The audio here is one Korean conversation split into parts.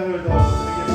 찬양을 더 드리겠습니다.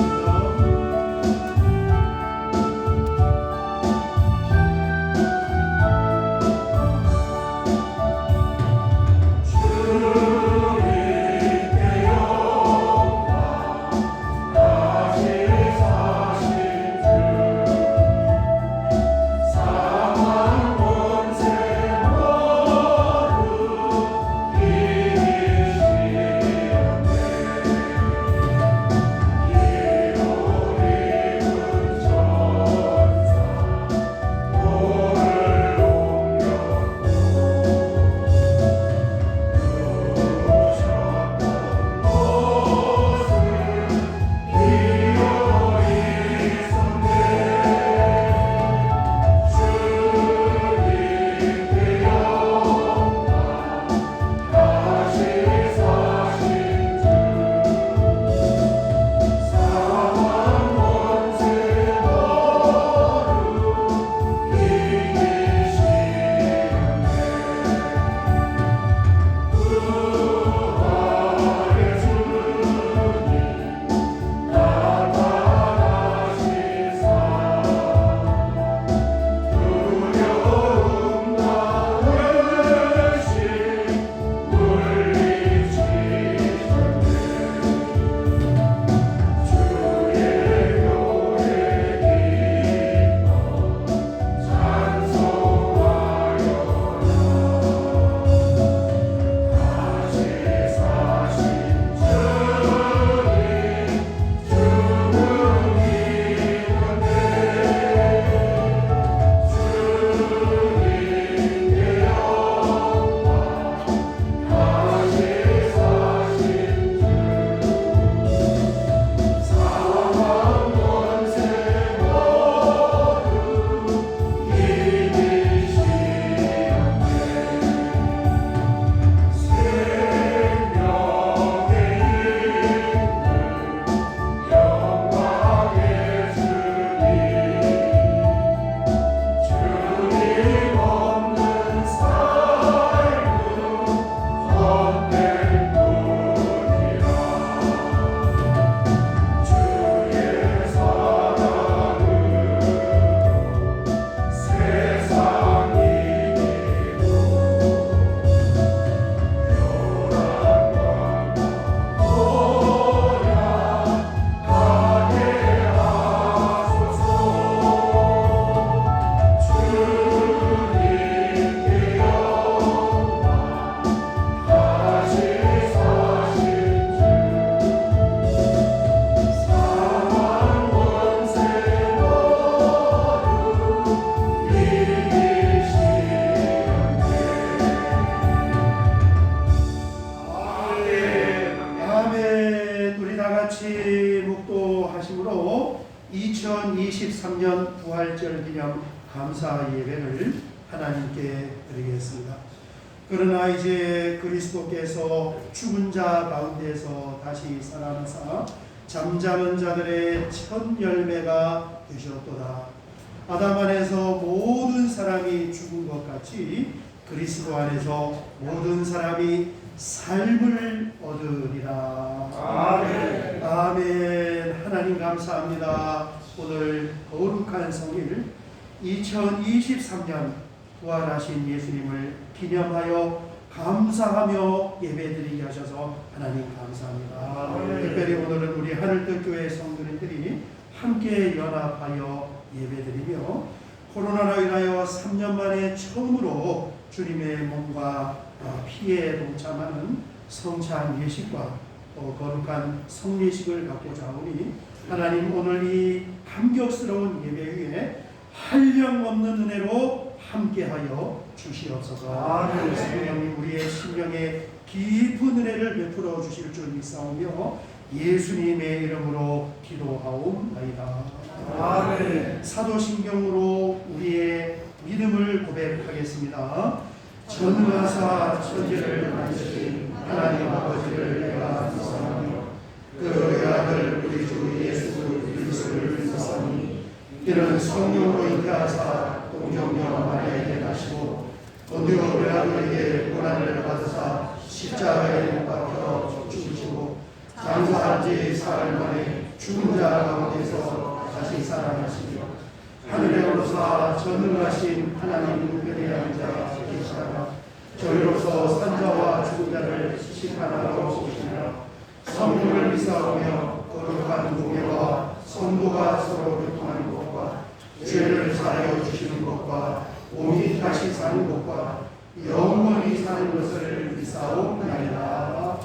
묵도하심으로 2023년 부활절 기념 감사 예배를 하나님께 드리겠습니다. 그러나 이제 그리스도께서 죽은 자 가운데서 다시 살아나사 잠자는 자들의 첫 열매가 되셨도다. 아담 안에서 모든 사람이 죽은 것 같이 그리스도 안에서 모든 사람이 삶을 얻으리라. 아멘. 아멘. 하나님 감사합니다. 오늘 거룩한 성일 2023년 부활하신 예수님을 기념하여 감사하며 예배드리게 하셔서 하나님 감사합니다. 아멘. 특별히 오늘은 우리 하늘뜰교회 성도님들이 함께 연합하여 예배드리며 코로나로 인하여 3년 만에 처음으로 주님의 몸과 피에 동참하는 성찬 예식과 거룩한 성례식을 갖고자 하오니 하나님 오늘 이 감격스러운 예배 위에 한량없는 은혜로 함께하여 주시옵소서. 성령님 우리의 심령에 깊은 은혜를 베풀어 주실 줄 믿사오며 예수님의 이름으로 기도하옵나이다. 아멘. 사도신경으로 우리의 믿음을 고백하겠습니다. 전능하사 천지를 만드신 하나님 아버지를 내가 믿사오며 그 외아들 우리 주 예수 그리스도를 믿사오니 이는 성령으로 잉태하사 동정녀 마리아에게 나시고 본디오 빌라도에게 고난을 받으사 십자가에 못 박혀 죽으시고 장사 장사하지 사흘 만에 죽은 자 가운데서 다시 살아나시며 하늘에 올라사 전능하신 하나님 우편에 앉아 계시다가 저희로서 산자와 죽은 자를 심판하러 오시니라. 성령을 믿사오며 거룩한 공예와 성도가 서로 교통하는 것과 죄를 사하여 주시는 것과 몸이 다시 사는 것과 영원히 사는 것을 믿사옵나이다.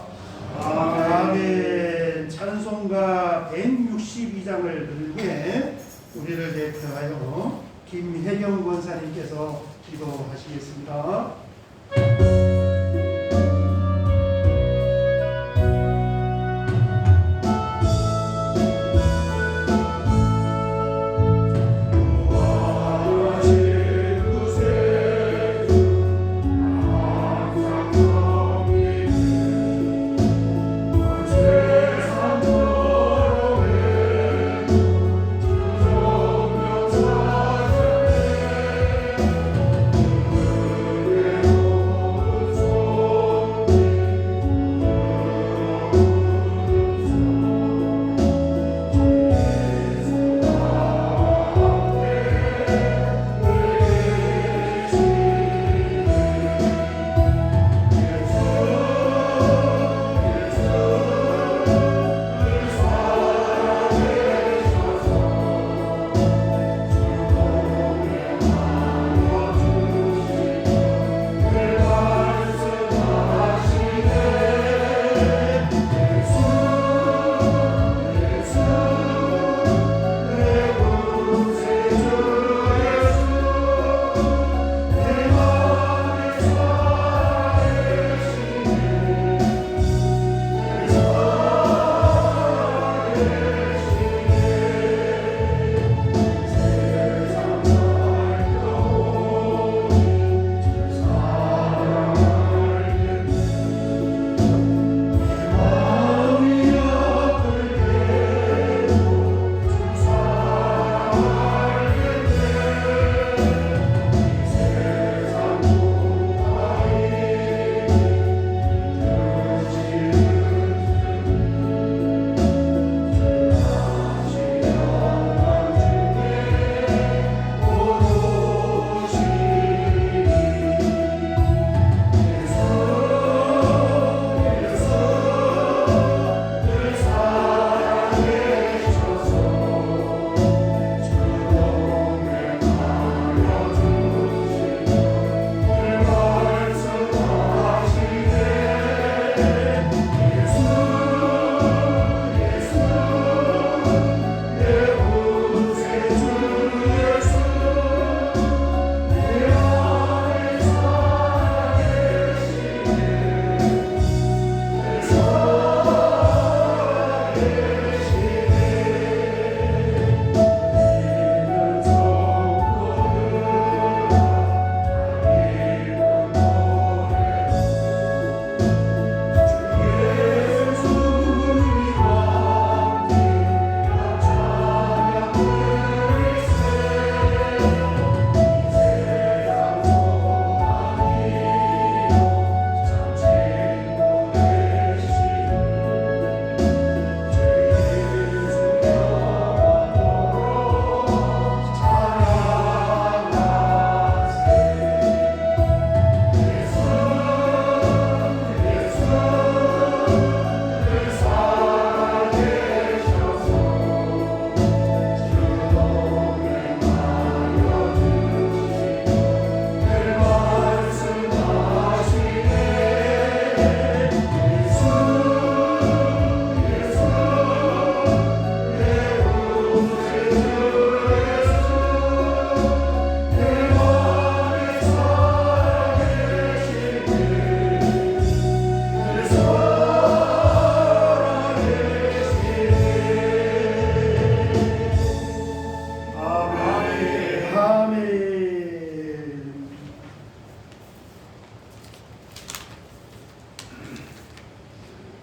아멘. 찬송가 162장을 들게 우리를 대표하여 김혜경 권사님께서 기도하시겠습니다.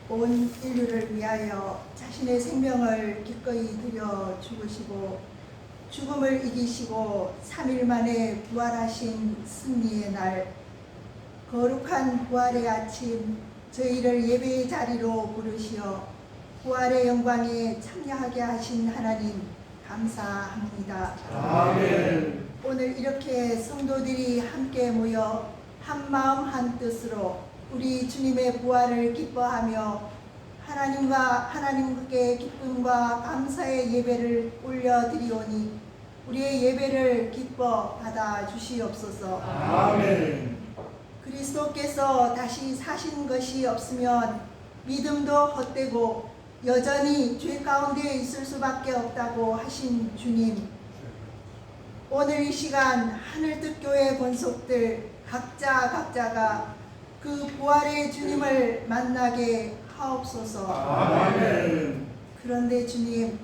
온 인류를 위하여 자신의 생명을 기꺼이 드려 죽으시고 죽음을 이기시고 3일 만에 부활하신 승리의 날, 거룩한 부활의 아침 저희를 예배의 자리로 부르시어 부활의 영광에 참여하게 하신 하나님 감사합니다. 아멘. 오늘 이렇게 성도들이 함께 모여 한 마음 한 뜻으로 우리 주님의 부활을 기뻐하며 하나님께 기쁨과 감사의 예배를 올려드리오니 우리의 예배를 기뻐 받아 주시옵소서. 아멘. 그리스도께서 다시 사신 것이 없으면 믿음도 헛되고 여전히 죄 가운데 있을 수밖에 없다고 하신 주님, 오늘 이 시간 하늘뜻교회 권속들 각자가 그 부활의 주님을 만나게 하옵소서. 아멘. 그런데 주님,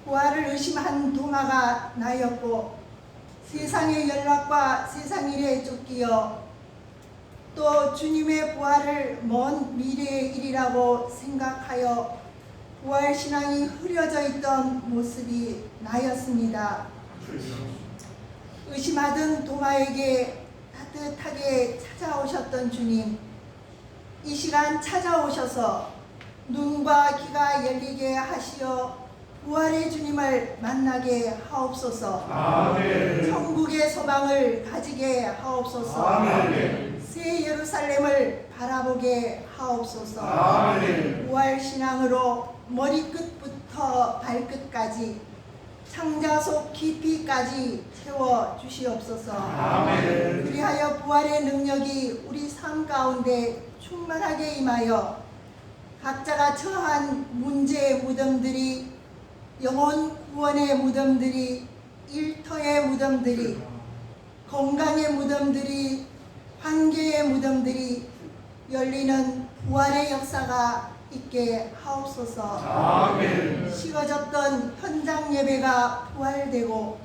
부활을 의심한 도마가 나였고 세상의 연락과 세상 일에 쫓기어 또 주님의 부활을 먼 미래의 일이라고 생각하여 부활신앙이 흐려져 있던 모습이 나였습니다. 의심하던 도마에게 따뜻하게 찾아오셨던 주님, 이 시간 찾아오셔서 눈과 귀가 열리게 하시어 부활의 주님을 만나게 하옵소서. 아멘. 천국의 소망을 가지게 하옵소서. 아멘. 새 예루살렘을 바라보게 하옵소서. 아멘. 부활신앙으로 머리끝부터 발끝까지 창자속 깊이까지 채워 주시옵소서. 아멘. 그리하여 부활의 능력이 우리 삶 가운데 충만하게 임하여 각자가 처한 문제의 무덤들이, 영혼 구원의 무덤들이, 일터의 무덤들이, 건강의 무덤들이, 관계의 무덤들이 열리는 부활의 역사가 있게 하옵소서. 아멘. 식어졌던 현장 예배가 부활되고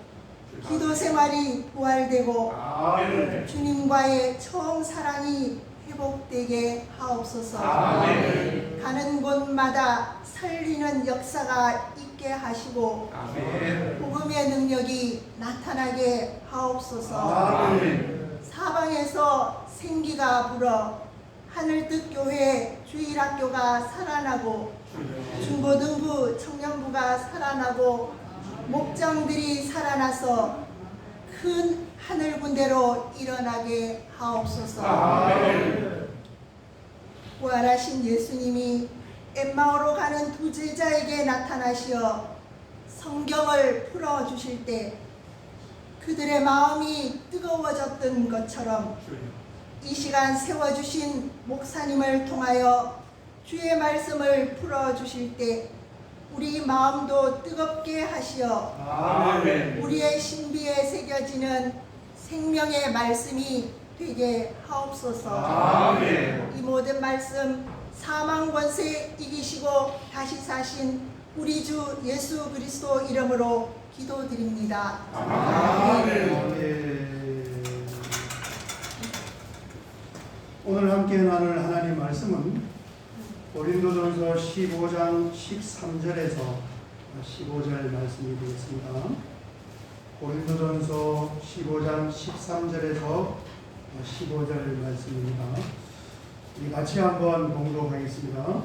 기도 생활이 부활되고 아멘. 주님과의 처음 사랑이 회복되게 하옵소서. 아멘. 가는 곳마다 살리는 역사가 있게 하시고 아멘. 복음의 능력이 나타나게 하옵소서. 아멘. 사방에서 생기가 불어 하늘뜻 교회 주일학교가 살아나고 중고등부 청년부가 살아나고 목장들이 살아나서 큰 하늘 군대로 일어나게 하옵소서. 아멘. 부활하신 예수님이 엠마오로 가는 두 제자에게 나타나시어 성경을 풀어주실 때 그들의 마음이 뜨거워졌던 것처럼 이 시간 세워주신 목사님을 통하여 주의 말씀을 풀어주실 때 우리 마음도 뜨겁게 하시어 아멘. 우리의 신비에 새겨지는 생명의 말씀이 되게 하옵소서. 아멘. 이 모든 말씀 사망 권세 이기시고 다시 사신 우리 주 예수 그리스도 이름으로 기도드립니다. 아멘. 오늘 함께 나눌 하나님 말씀은 고린도전서 15장 13절에서 15절 말씀이 되겠습니다. 고린도전서 15장 13절에서 15절 말씀입니다. 우리 같이 한번 봉독하겠습니다.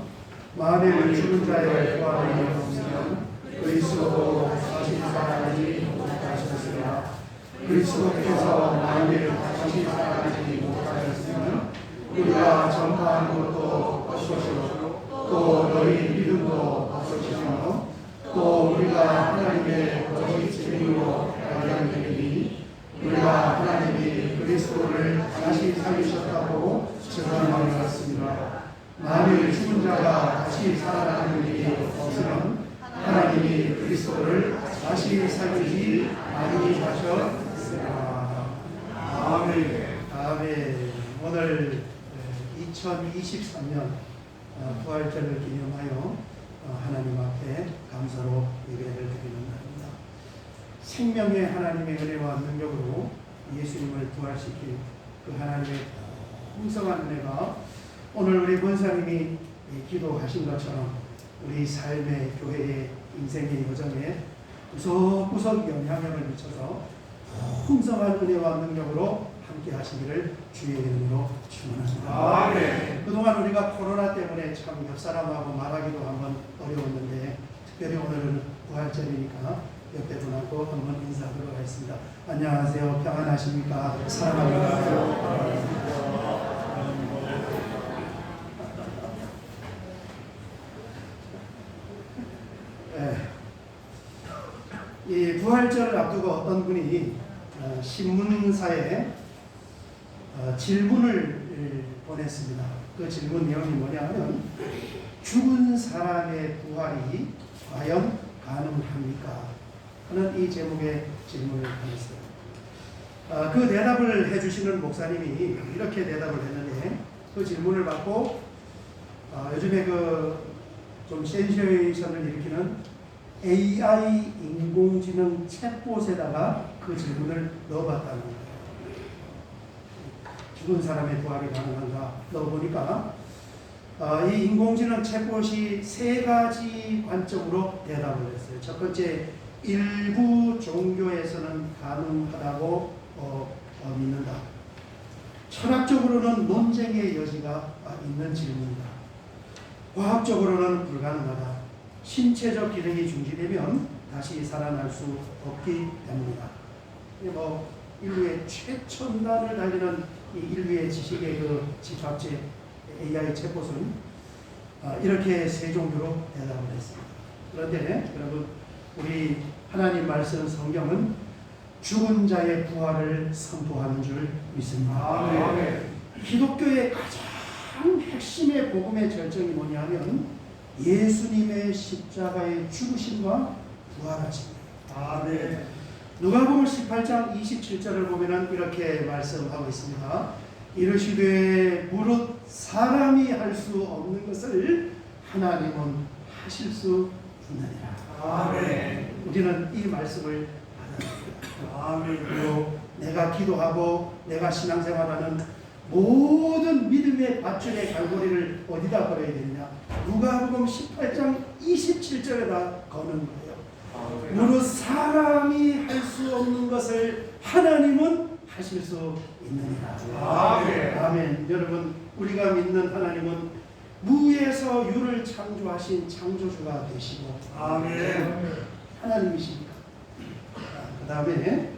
만일 죽은 자의 부활이 없으면 그리스도도 다시 살아나지 못하셨으나 그리스도께서 만일 다시 살아나지 못하셨으면 우리가 전파한 것도 헛것이요 또 너희 믿음도 헛것이며 또 우리가 하나님의 거짓 증인으로 발견되니 우리가 하나님이 그리스도를 다시 살리셨다고 증언하였습니다. 만일 죽은 자가 다시 살아나는 일이 없으면 하나님이 그리스도를 다시 살리지 아니하셨으나. 아멘. 아멘. 오늘 2023년 부활절을 기념하여 하나님 앞에 감사로 예배를 드리는 날입니다. 생명의 하나님의 은혜와 능력으로 예수님을 부활시킨 그 하나님의 풍성한 은혜가 오늘 우리 권사님이 기도하신 것처럼 우리 삶의 교회의 인생의 여정에 구석구석 영향력을 미쳐서 풍성한 은혜와 능력으로 함께 하시기를 주의 이름으로 축원합니다. 아멘. 그동안 우리가 코로나 때문에 참 옆 사람하고 말하기도 한번 어려웠는데 특별히 오늘은 부활절이니까 옆에 분하고 한번 인사하도록 하겠습니다. 안녕하세요. 평안하십니까? 사랑합니다. 이 부활절을 앞두고 어떤 분이 신문사에 질문을 보냈습니다. 그 질문 내용이 뭐냐면 죽은 사람의 부활이 과연 가능합니까? 하는 이 제목의 질문을 보냈어요. 그 대답을 해주시는 목사님이 이렇게 대답을 했는데 그 질문을 받고 요즘에 그 좀 센세이션을 일으키는 AI 인공지능 챗봇에다가 그 질문을 넣어봤다는 거예요. 죽은 사람의 부활이 가능한가 넣어보니까 이 인공지능 챗봇이 세 가지 관점으로 대답을 했어요. 첫 번째, 일부 종교에서는 가능하다고 믿는다. 철학적으로는 논쟁의 여지가 있는 질문이다. 과학적으로는 불가능하다. 신체적 기능이 중지되면 다시 살아날 수 없기 때문이다. 뭐 인류의 최첨단을 달리는 이 인류의 지식의 그 집합체 AI 챗봇은 이렇게 세 종류로 대답을 했습니다. 그런데 여러분, 우리 하나님 말씀 성경은 죽은 자의 부활을 선포하는 줄 믿습니다. 아멘. 기독교의 가장 핵심의 복음의 절정이 뭐냐면 예수님의 십자가의 죽으심과 부활하심입니다. 아멘. 누가복음 18장 27절을 보면은 이렇게 말씀하고 있습니다. 이르시되 무릇 사람이 할 수 없는 것을 하나님은 하실 수 있느니라. 아멘. 우리는 이 말씀을 받아들입니다. 아멘. 그리고 내가 기도하고 내가 신앙생활하는 모든 믿음의 밧줄의 갈고리를 어디다 걸어야 되느냐? 누가복음 18장 27절에다 거는 거예요. 무릇 사람이 할 수 없는 것을 하나님은 하실 수 있느니라. 아멘. 아멘. 여러분, 우리가 믿는 하나님은 무에서 유를 창조하신 창조주가 되시고 아멘. 하나님이십니다. 그 다음에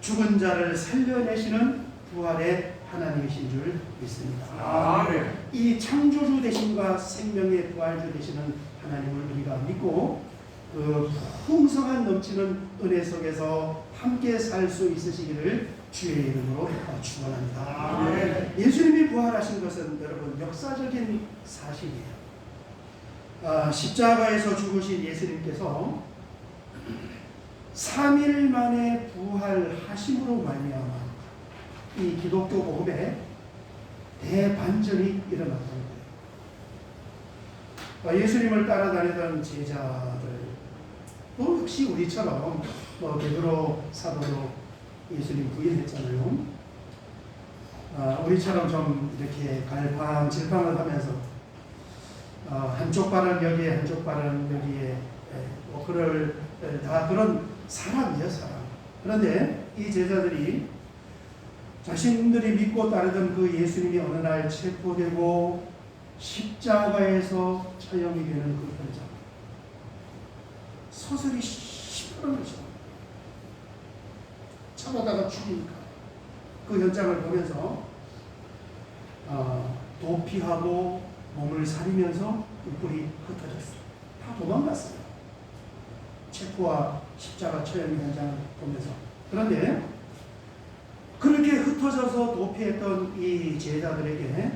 죽은 자를 살려내시는 부활의 하나님이신 줄 믿습니다. 아멘. 이 창조주 되심과 생명의 부활주 되시는 하나님을 우리가 믿고 그 풍성한 넘치는 은혜 속에서 함께 살 수 있으시기를 주의 이름으로 축원합니다. 아멘. 예수님이 부활하신 것은 여러분 역사적인 사실이에요. 십자가에서 죽으신 예수님께서 3일 만에 부활하심으로 말미암아 이 기독교 복음에 대반전이 일어났던 거예요. 예수님을 따라다니던 제자들 또 역시 우리처럼 베드로 사도도 예수님 부인했잖아요. 우리처럼 좀 이렇게 갈팡질팡을 하면서 한쪽 발은 여기에 한쪽 발은 여기에 다 그런 사람이에요, 사람. 그런데 이 제자들이 자신들이 믿고 따르던 그 예수님이 어느 날 체포되고 십자가에서 처형이 되는 그 현장, 서서히 시퍼러져 잡아다가 죽이니까 그 현장을 보면서 도피하고 몸을 사리면서 그 뿔이 흩어졌어요. 다 도망갔어요. 체포와 십자가 처형 현장을 보면서. 그런데 그렇게 흩어져서 도피했던 이 제자들에게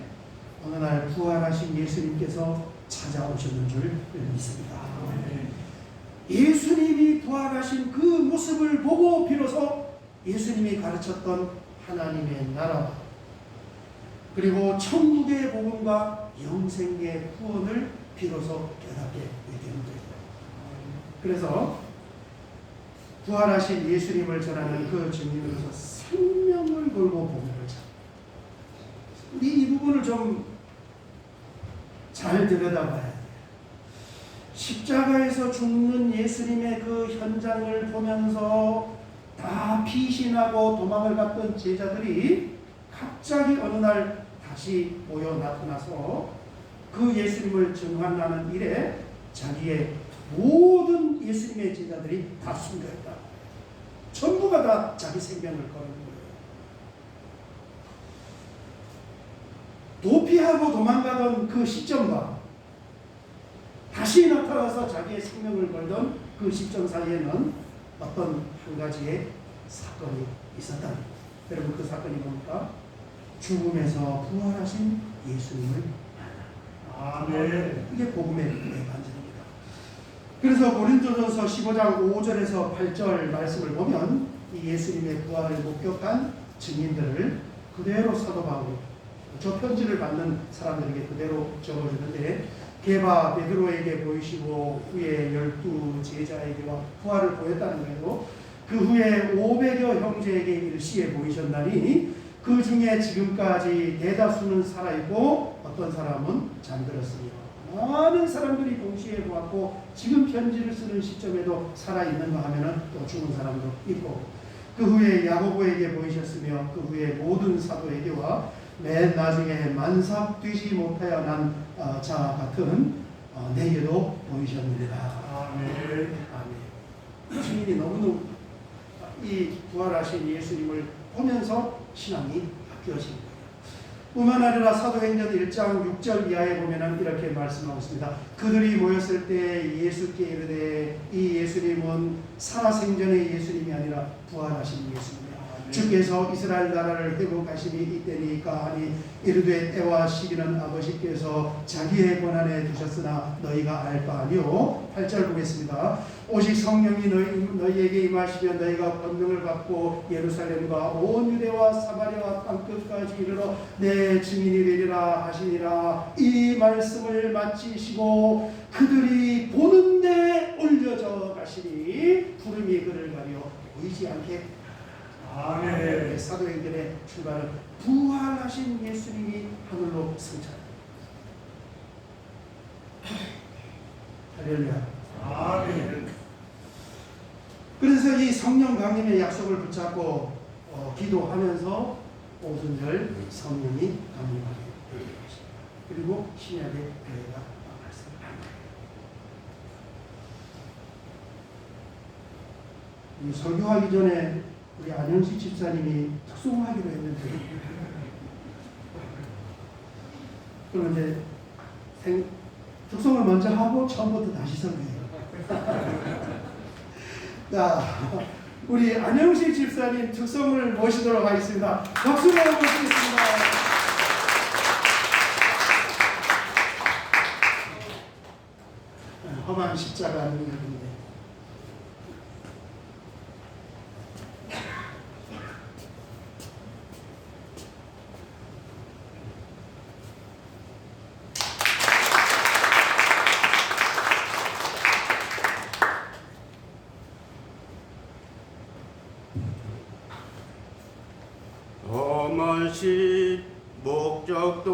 어느 날 부활하신 예수님께서 찾아오셨는 줄 믿습니다. 예수님이 부활하신 그 모습을 보고 비로소 예수님이 가르쳤던 하나님의 나라 그리고 천국의 복음과 영생의 구원을 비로소 깨닫게 되는 거예요. 그래서 부활하신 예수님을 전하는 그 증인으로서 생명을 걸고 복음을 전합니다. 이 부분을 좀 잘 들여다봐야 돼요. 십자가에서 죽는 예수님의 그 현장을 보면서 다 피신하고 도망을 갔던 제자들이 갑자기 어느 날 다시 모여 나타나서 그 예수님을 증언하는 일에 자기의 모든 예수님의 제자들이 다 숨겨있다. 전부가 다 자기 생명을 거는 거예요. 도피하고 도망가던 그 시점과 다시 나타나서 자기의 생명을 걸던 그 시점 사이에는 어떤 한 가지의 사건이 있었다. 여러분, 그 사건이 뭡니까? 죽음에서 부활하신 예수님을 만나. 아멘. 이게 복음의 반전입니다. 그래서 고린도전서 15장 5절에서 8절 말씀을 보면 이 예수님의 부활을 목격한 증인들을 그대로 사도 바울이 저 편지를 받는 사람들에게 그대로 적어주는데, 게바 베드로에게 보이시고 후에 12 제자에게와 부활을 보였다는 거예요. 그 후에 500여 형제에게 일시에 보이셨나니 그 중에 지금까지 대다수는 살아있고 어떤 사람은 잠들었으며, 많은 사람들이 동시에 보았고 지금 편지를 쓰는 시점에도 살아있는가 하면은 또 죽은 사람도 있고, 그 후에 야고보에게 보이셨으며 그 후에 모든 사도에게와 맨 나중에 만삭되지 못하여 난 자 같은 내게도 보이셨느니라. 아멘. 아멘. 주님이 너무너무 이 부활하신 예수님을 보면서 신앙이 바뀌어진 거예요. 뿐만 아니라 사도행전 1장 6절 이하에 보면 이렇게 말씀하고 있습니다. 그들이 모였을 때 예수께 이르되 이 예수님은 살아생전의 예수님이 아니라 부활하신 예수님이라. 주께서 이스라엘 나라를 회복하심이 이때니까 하니 이르되 때와 시기는 아버지께서 자기의 권한에 두셨으나 너희가 알 바 아니요. 8절 보겠습니다. 오직 성령이 너희에게 임하시면 너희가 권능을 받고 예루살렘과 온 유대와 사마리아와 땅끝까지 이르러 내 증인이 되리라 하시니라. 이 말씀을 마치시고 그들이 보는데 올려져 가시니 구름이 그를 가려 보이지 않게. 아멘. 사도행전의 출발은 부활하신 예수님이 하늘로 승천. 할렐루야. 아멘. 그래서 이 성령 강림의 약속을 붙잡고 기도하면서 오순절 성령이 강림하게 되는 것입니다. 그리고 신약의 교회가 말씀합니다. 이 설교하기 전에 우리 안영식 집사님이 특송하기로 했는데, 그럼 이제 특송을 먼저 하고 처음부터 다시 설교해요. 자, 우리 안영식 집사님 특송을 모시도록 하겠습니다. 박수로 모시겠습니다. 험한 십자가 능력인데. 험한 시 목적도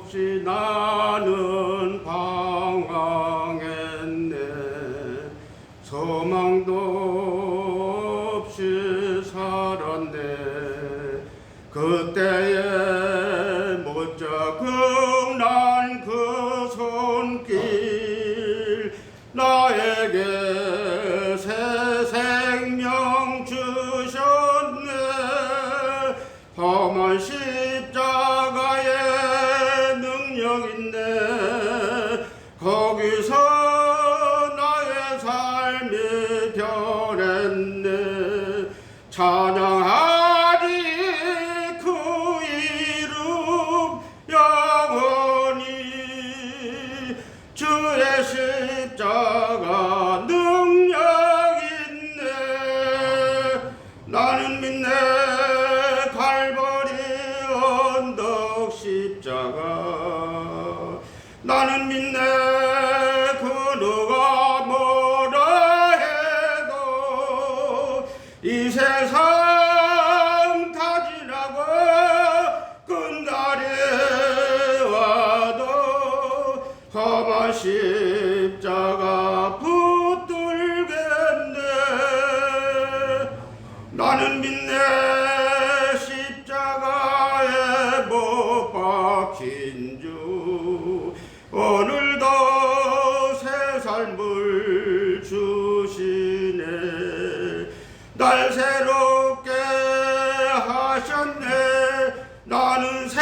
없이 나는 방황했네. 소망도 없이 살았네. 그때에 못자 끝난 그 손길 나에게 새 생명 주셨네. 험한 십자가의 능력 있네. 거기서 나의 삶이 변했네. 찬양하리 그 이름 영원히. 주의 십자가 능력 있네. 나는 믿네. 언덕 십자가 나는 믿네. 그 누가 뭐라 해도 이 세상 다 지나고 끝날이 와도 험한 십자가 붙들겠네. 복을 주시네. 날 새롭게 하셨네. 나는 새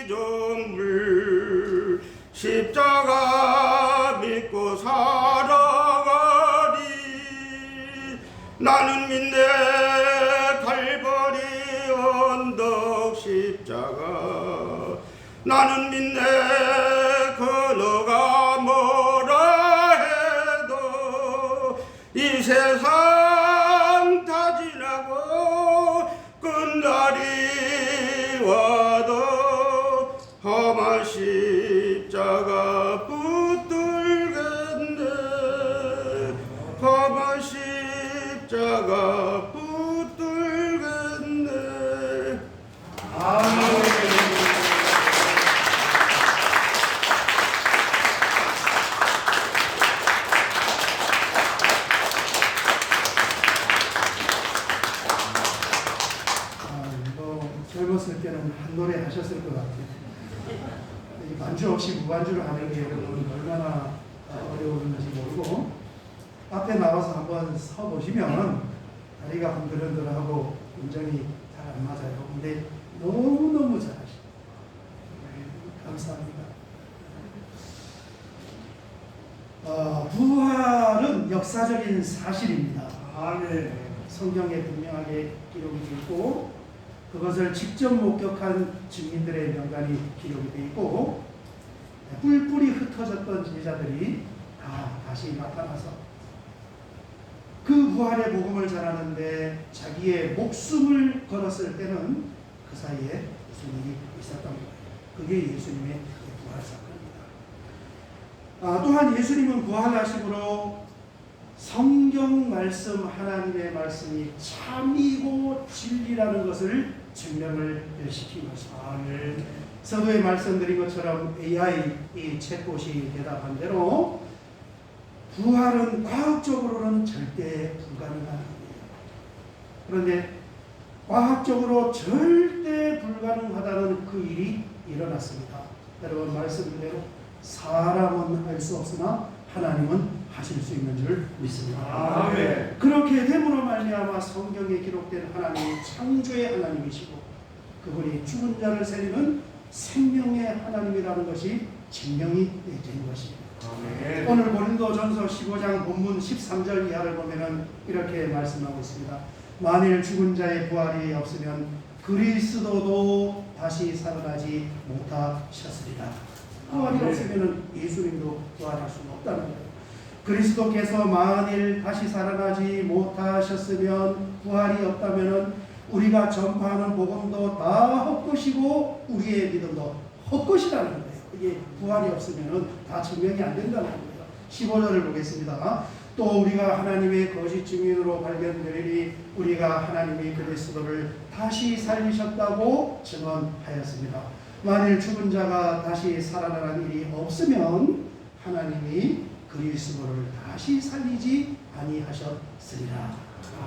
피조물 십자가 믿고 살아가리. 나는 믿네 갈보리 언덕 십자가. 나는 믿네 그 너가 뭐라 해도 이 세상 다 지나고 끝날이 와도 험한 십자가 붙들겠네. 험한 십자가 붙들겠네. 아멘. 젊었을 때는 한 노래 하셨을 것 같아요. 이 반주 없이 무반주를 하는 게 여러분 얼마나 어려운지 모르고 앞에 나와서 한번 서 보시면 다리가 흔들흔들하고 음정이 잘 안 맞아요. 근데 너무너무 잘하시고 감사합니다. 부활은 역사적인 사실입니다. 아멘. 성경에 분명하게 기록이 되어 있고 그것을 직접 목격한 증인들의 명단이 기록이 되어 있고 뿔뿔이 흩어졌던 제자들이 다시 나타나서 그 부활의 복음을 전하는데 자기의 목숨을 걸었을 때는 그 사이에 무슨 일이 있었던 거예요. 그게 예수님의 부활 사건입니다. 또한 예수님은 부활하심으로 성경 말씀, 하나님의 말씀이 참이고 진리라는 것을 증명을 시킨 것입니다. 서두에 말씀드린 것처럼 AI 이 챗봇이 대답한 대로 부활은 과학적으로는 절대 불가능한 일이에요. 그런데 과학적으로 절대 불가능하다는 그 일이 일어났습니다. 여러분 말씀대로 사람은 할 수 없으나 하나님은 하실 수 있는 줄 믿습니다. 아멘. 그렇게 됨으로 말미암아 성경에 기록된 하나님이 창조의 하나님이시고 그분이 죽은 자를 살리는 생명의 하나님이라는 것이 증명이 된 것입니다. 아멘. 오늘 고린도전서 15장 본문 13절 이하를 보면은 이렇게 말씀하고 있습니다. 만일 죽은 자의 부활이 없으면 그리스도도 다시 살아나지 못하셨으리라. 부활이 없으면 예수님도 부활할 수는 없다는 거예요. 그리스도께서 만일 다시 살아나지 못하셨으면 부활이 없다면 우리가 전파하는 복음도 다 헛것이고 우리의 믿음도 헛것이라는 거예요. 이게 부활이 없으면 다 증명이 안 된다는 거예요. 15절을 보겠습니다. 또 우리가 하나님의 거짓 증인으로 발견되리니 우리가 하나님이 그리스도를 다시 살리셨다고 증언하였습니다. 만일 죽은 자가 다시 살아나는 일이 없으면 하나님이 그리스도를 다시 살리지 아니하셨으리라.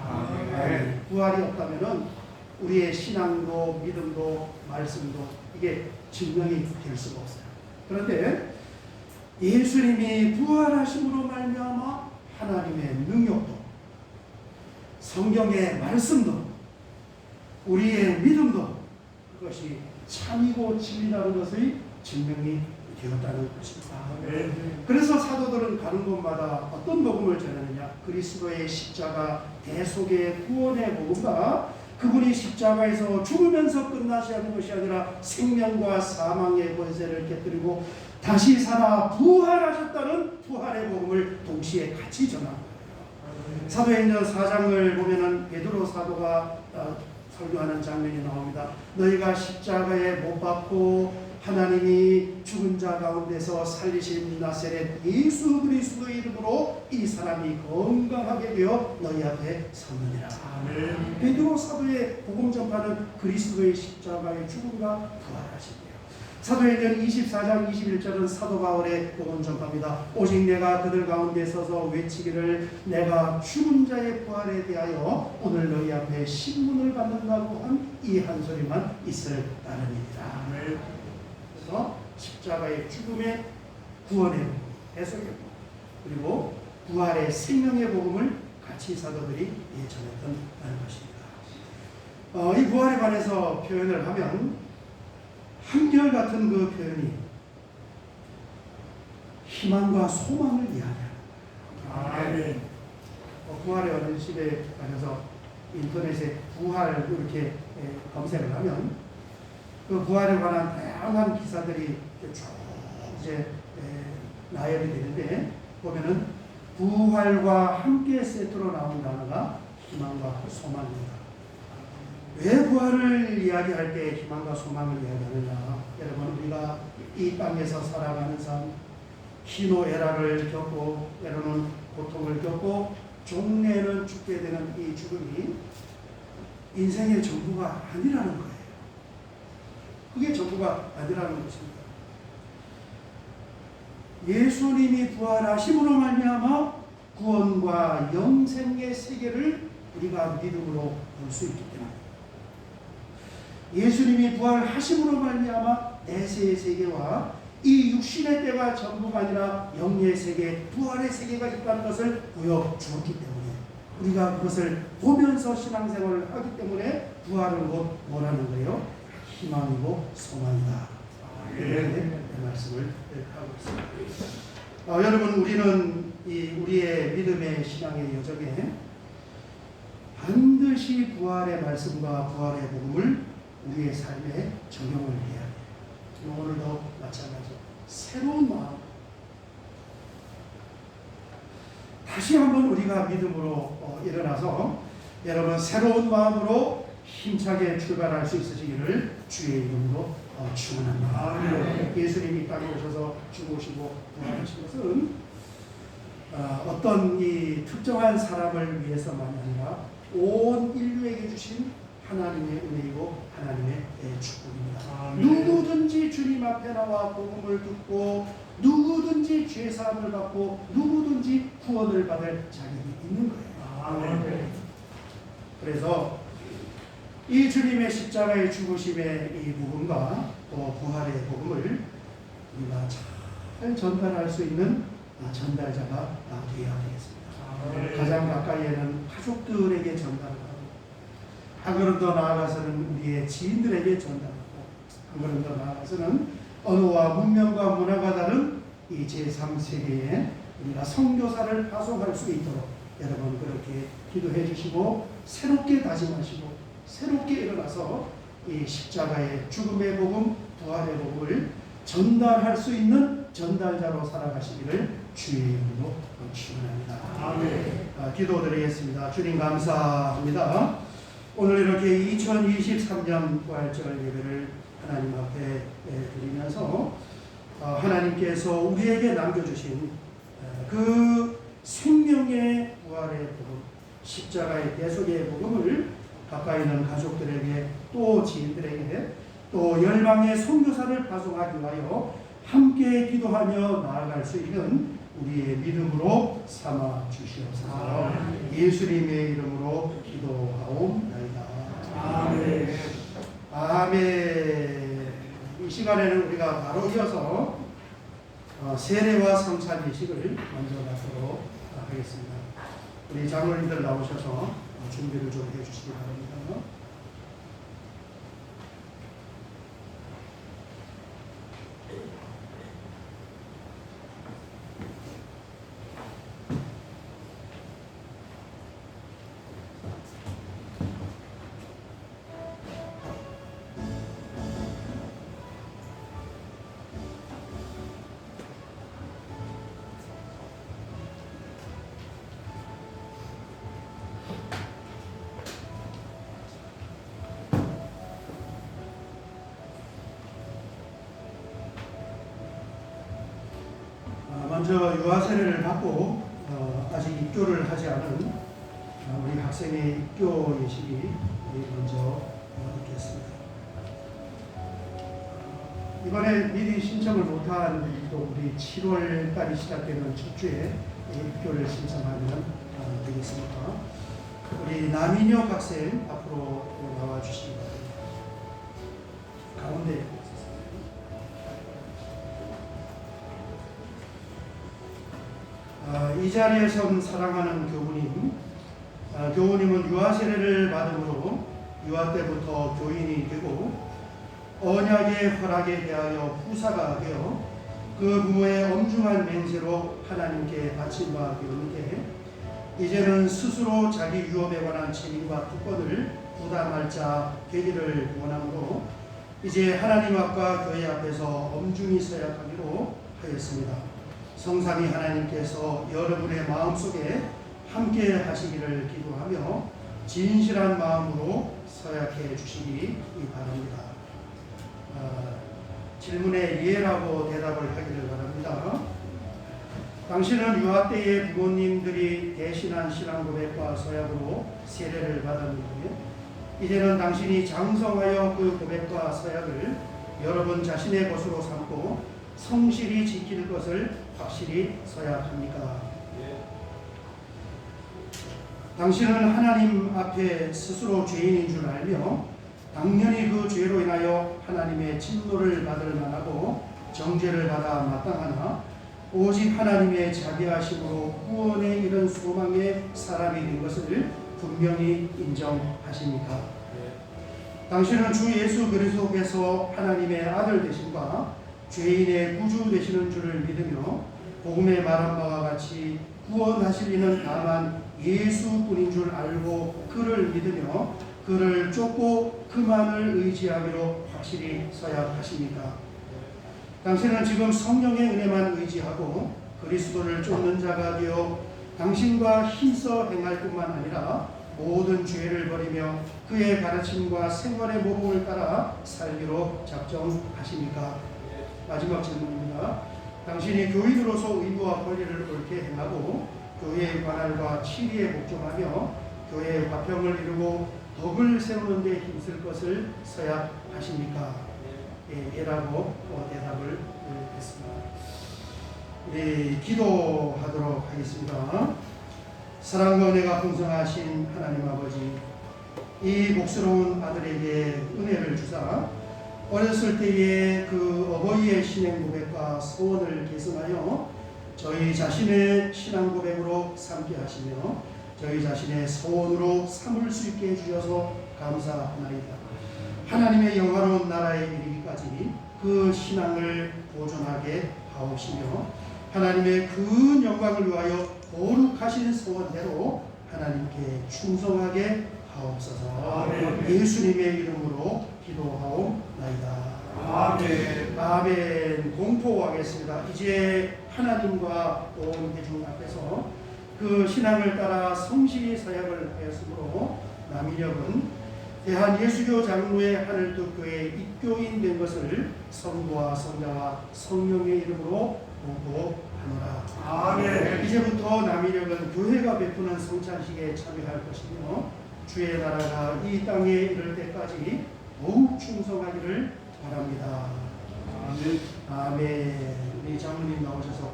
아멘. 부활이 없다면 우리의 신앙도 믿음도 말씀도 이게 증명이 될 수가 없어요. 그런데 예수님이 부활하심으로 말미암아 하나님의 능력도 성경의 말씀도 우리의 믿음도 그것이 참이고 진리라는 것의 증명이 되었다는 것입니다. 그래서 사도들은 가는 곳마다 어떤 복음을 전하느냐? 그리스도의 십자가 대속의 구원의 복음과 그분이 십자가에서 죽으면서 끝나지 않은 것이 아니라 생명과 사망의 권세를 깨뜨리고 다시 살아 부활하셨다는 부활의 복음을 동시에 같이 전한 거예요. 사도행전 4장을 보면은 베드로 사도가 설교하는 장면이 나옵니다. 너희가 십자가에 못 박고 하나님이 죽은 자 가운데서 살리신 나사렛 예수 그리스도의 이름으로 이 사람이 건강하게 되어 너희 앞에 섰느니라. 아멘. 베드로 사도의 복음 전파는 그리스도의 십자가의 죽음과 부활하심이에요. 사도행전 24장 21절은 사도 바울의 복음 전파입니다. 오직 내가 그들 가운데 서서 외치기를 내가 죽은 자의 부활에 대하여 오늘 너희 앞에 신문을 받는다고 한 이 한 소리만 있을 따름이니라. 그래서 십자가의 죽음의 구원의 대속의 그리고 부활의 생명의 복음을 같이 사도들이 전했던 것입니다. 이 부활에 관해서 표현을 하면 한결같은 그 표현이 희망과 소망을 이야기합니다. 부활의 어른식에 관해서 인터넷에 부활 이렇게 검색을 하면 그 부활에 관한 다양한 기사들이 쭉 이제 나열이 되는데 보면은 부활과 함께 세트로 나온 단어가 희망과 소망입니다. 왜 부활을 이야기할 때 희망과 소망을 이야기하느냐? 여러분, 우리가 이 땅에서 살아가는 삶, 희노애락을 겪고 때로는 고통을 겪고 종래는 죽게 되는 이 죽음이 인생의 전부가 아니라는 거예요. 그게 전부가 아니라는 것입니다. 예수님이 부활하심으로 말미암아 구원과 영생의 세계를 우리가 믿음으로 볼 수 있기 때문에 예수님이 부활하심으로 말미암아 내세의 세계와 이 육신의 때가 전부가 아니라 영의 세계, 부활의 세계가 있다는 것을 보여주었기 때문에 우리가 그것을 보면서 신앙생활을 하기 때문에 부활은 곧 뭐라는 거예요? 희망이고 소망이다. 이렇게 말씀을 하고 있습니다. 여러분, 우리는 우리의 믿음의 신앙의 여정에 반드시 부활의 말씀과 부활의 복음을 우리의 삶에 적용을 해야 돼요. 오늘도 마찬가지로 새로운 마음, 다시 한번 우리가 믿음으로 일어나서 여러분 새로운 마음으로 힘차게 출발할 수 있으시기를 주의 이름으로 축원합니다. 예수님이 이 땅에 오셔서 죽으시고 부활하신 것은 어떤 이 특정한 사람을 위해서만이 아니라 온 인류에게 주신 하나님의 은혜이고 하나님의 축복입니다. 누구든지 주님 앞에 나와 복음을 듣고 누구든지 죄 사함을 받고 누구든지 구원을 받을 자격이 있는 거예요. 그래서 이 주님의 십자가의 죽으심의 이 복음과 또 부활의 복음을 우리가 잘 전달할 수 있는 전달자가 되어야 되겠습니다. 가장 가까이에는 가족들에게 전달하고 한 걸음 더 나아가서는 우리의 지인들에게 전달하고 한 걸음 더 나아가서는 언어와 문명과 문화가 다른 이 제3세계에 우리가 선교사를 파송할 수 있도록 여러분 그렇게 기도해 주시고 새롭게 다짐하시고 새롭게 일어나서 이 십자가의 죽음의 복음, 부활의 복음을 전달할 수 있는 전달자로 살아가시기를 주의 이름으로 축원합니다. 기도드리겠습니다. 주님 감사합니다. 오늘 이렇게 2023년 부활절 예배를 하나님 앞에 드리면서 하나님께서 우리에게 남겨주신 그 생명의 부활의 복음, 십자가의 대속의 복음을 가까이 있는 가족들에게 또 지인들에게 또 열방의 선교사를 파송하기 위하여 함께 기도하며 나아갈 수 있는 우리의 믿음으로 삼아 주시옵소서. 예수님의 이름으로 기도하옵나이다. 아멘. 아멘. 이 시간에는 우리가 바로 이어서 세례와 성찬 예식을 먼저 갖도록 하겠습니다. 우리 장로님들 나오셔서 준비를 좀 해주시기 바랍니다. 먼저 유아 세례를 받고 아직 입교를 하지 않은 우리 학생의 입교 예식이 먼저 있겠습니다. 이번에 미리 신청을 못한 또 우리 7월 달이 시작되는 첫 주에 입교를 신청하면 되겠습니다. 우리 남인혁 학생 앞으로 나와 주시기 바랍니다. 가운데 이 자리에 선 사랑하는 교우님, 교우님은 유아 세례를 받음으로 유아 때부터 교인이 되고 언약의 허락에 대하여 후사가 되어 그 부모의 엄중한 맹세로 하나님께 바친 바 되었는데 이제는 스스로 자기 유업에 관한 책임과 특권을 부담할 자 되기를 원하므로 이제 하나님 앞과 교회 앞에서 엄중히 서약하기로 하였습니다. 성삼위 하나님께서 여러분의 마음속에 함께 하시기를 기도하며 진실한 마음으로 서약해 주시기 바랍니다. 질문에 예라고 대답을 하기를 바랍니다. 당신은 유아 때에 부모님들이 대신한 신앙 고백과 서약으로 세례를 받았는데 이제는 당신이 장성하여 그 고백과 서약을 여러분 자신의 것으로 삼고 성실히 지킬 것을 확실히 서약합니까? 당신은 하나님 앞에 스스로 죄인인 줄 알며 당연히 그 죄로 인하여 하나님의 진노를 받을 만하고 정죄를 받아 마땅하나 오직 하나님의 자비하심으로 구원에 이른 소망의 사람이 된 것을 분명히 인정하십니까? 당신은 주 예수 그리스도께서 하나님의 아들 되심과 죄인의 구주 되시는 줄을 믿으며 복음에 말한 바와 같이 구원하실 이는 다만 예수뿐인 줄 알고 그를 믿으며 그를 쫓고 그만을 의지하기로 확실히 서약하십니까? 당신은 지금 성령의 은혜만 의지하고 그리스도를 쫓는 자가 되어 당신과 힘써 행할 뿐만 아니라 모든 죄를 버리며 그의 가르침과 생활의 모범을 따라 살기로 작정하십니까? 마지막 질문입니다. 당신이 교인으로서 의무와 권리를 옳게 행하고 교회의 관할과 치리에 복종하며 교회의 화평을 이루고 덕을 세우는 데 힘쓸 것을 서약하십니까? 예라고 대답을 했습니다. 기도하도록 하겠습니다. 사랑과 은혜가 풍성하신 하나님 아버지, 이 복스러운 아들에게 은혜를 주사 어렸을 때의 그 어버이의 신앙 고백과 소원을 계승하여 저희 자신의 신앙 고백으로 삼게 하시며 저희 자신의 소원으로 삼을 수 있게 해주셔서 감사하나이다. 하나님의 영화로운 나라에 이르기까지 그 신앙을 보존하게 하옵시며 하나님의 그 영광을 위하여 거룩하신 소원대로 하나님께 충성하게 하옵소서. 아멘. 예수님의 이름으로 기도하옵나이다. 아멘. 아멘. 공포하겠습니다. 이제 하나님과 온 대중 앞에서 그 신앙을 따라 성실히 서약을 하였으므로 남이력은 대한예수교 장로의 하늘특교의 입교인 된 것을 성부와 성자와 성령의 이름으로 공고하노라. 아멘. 이제부터 남이력은 교회가 베푸는 성찬식에 참여할 것이며 주의 나라가 이 땅에 이를 때까지 더욱 충성하기를 바랍니다. 아멘. 아멘. 우리 장로님 나오셔서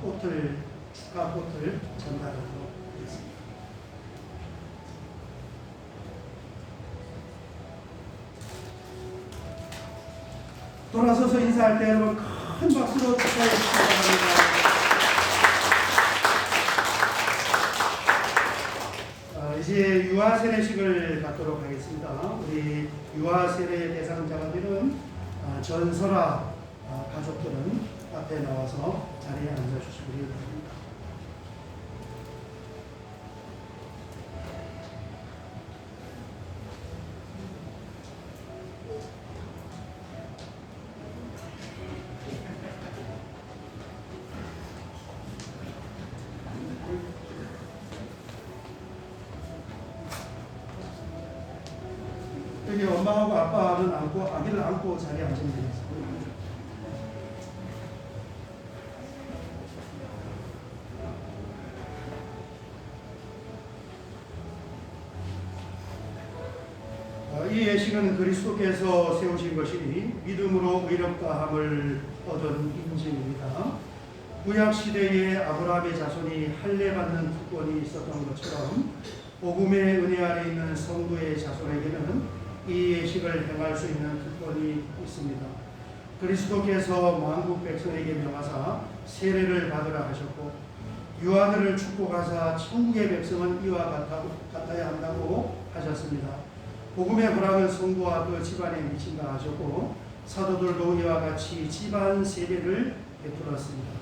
축하 꽃을 전달하도록 하겠습니다. 돌아서서 인사할 때 여러분 큰 박수로 축하해 주시기 바랍니다. 이제 유아 세례식을 갖도록 하겠습니다. 우리 유아 세례 대상자가 되는 전설아 가족들은 앞에 나와서 자리에 앉아주시기 바랍니다. 여기 엄마하고 아빠는 아기를 안고 자리에 앉으면 되겠습니다. 이 예식은 그리스도께서 세우신 것이니 믿음으로 의롭다함을 얻은 인증입니다. 구약시대에 아브라함의 자손이 할례받는 특권이 있었던 것처럼 복음의 은혜 아래 있는 성도의 자손에게는 이 예식을 행할 수 있는 특권이 있습니다. 그리스도께서 만국 백성에게 명하사 세례를 받으라 하셨고 유아들을 축복하사 천국의 백성은 이와 같아야 한다고 하셨습니다. 복음의 허락은 성부와 그 집안에 미친다 하셨고 사도들도 이와 같이 집안 세례를 베풀었습니다.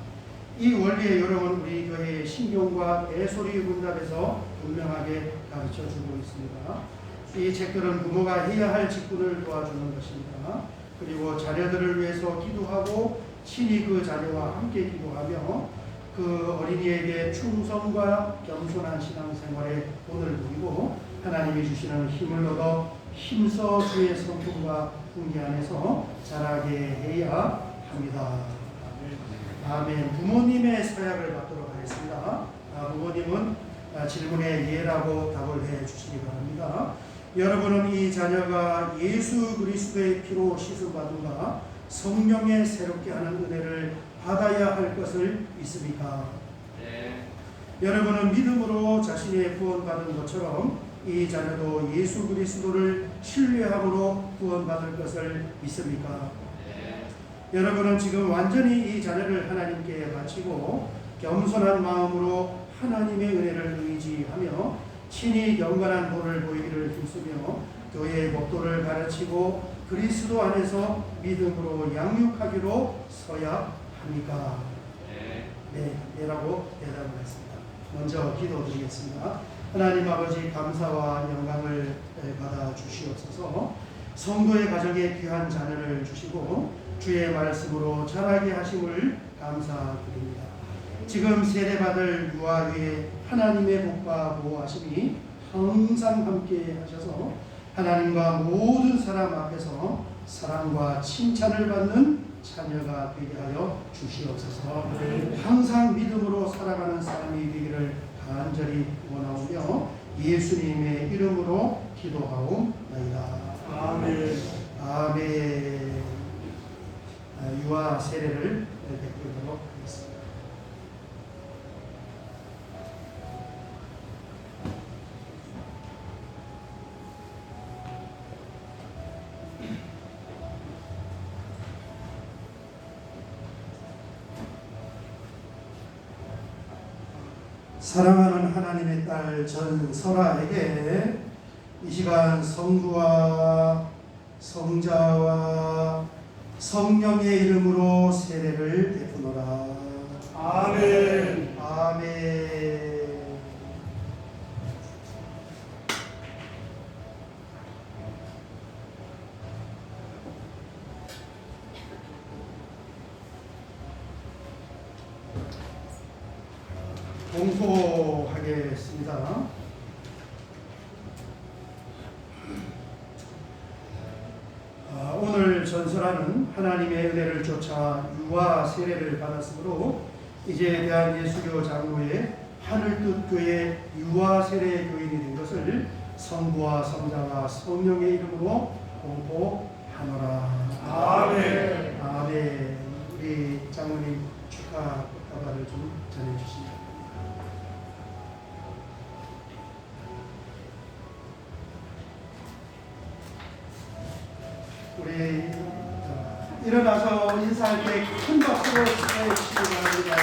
이 원리의 요령은 우리 교회의 신경과 대소리 문답에서 분명하게 가르쳐주고 있습니다. 이 책들은 부모가 해야 할 직분을 도와주는 것입니다. 그리고 자녀들을 위해서 기도하고 친히 그 자녀와 함께 기도하며 그 어린이에게 충성과 겸손한 신앙생활에 본을 보이고 하나님이 주시는 힘을 얻어 힘써 주의 성품과 훈계 안에서 자라게 해야 합니다. 아멘. 부모님의 사약을 받도록 하겠습니다. 부모님은 질문에 예라고 답을 해 주시기 바랍니다. 여러분은 이 자녀가 예수 그리스도의 피로 씻음받음과 성령의 새롭게 하는 은혜를 받아야 할 것을 믿습니까? 네. 여러분은 믿음으로 자신의 구원받은 것처럼 이 자녀도 예수 그리스도를 신뢰함으로 구원받을 것을 믿습니까? 네. 여러분은 지금 완전히 이 자녀를 하나님께 바치고 겸손한 마음으로 하나님의 은혜를 의지하며 친히 경건한 본을 보이기를 힘쓰며 교회의 법도를 가르치고 그리스도 안에서 믿음으로 양육하기로 서야 합니까? 네, 네라고 대답을 했습니다. 먼저 기도드리겠습니다. 하나님 아버지 감사와 영광을 받아 주시옵소서. 성도의 가정에 귀한 자녀를 주시고 주의 말씀으로 자라게 하심을 감사드립니다. 지금 세례받을 유아 위에 하나님의 복과 보호하심이 항상 함께 하셔서 하나님과 모든 사람 앞에서 사랑과 칭찬을 받는 자녀가 되게 하여 주시옵소서. 항상 믿음으로 살아가는 사람이 되기를 간절히 원하오며 예수님의 이름으로 기도하옵나이다. 아멘. 아멘. 유아 세례를 베풀도록 하겠습니다. 사랑하는 하나님의 딸 전설아에게 이 시간 성부와 성자와 성령의 이름으로 세례를 베푸노라. 아멘. 아멘. 공포하겠습니다. 오늘 전설하는 하나님의 은혜를 쫓아 유아 세례를 받았으므로 이제 대한예수교 장로의 하늘뜻 교회 유아 세례 교인이 된 것을 성부와 성자와 성령의 이름으로 공포하노라. 아멘. 아멘. 우리 장로님 축하 꽃다발을 좀 전해주시죠. 우리 일어나서 인사할 때 큰 박수로 축하해 주시기 바랍니다.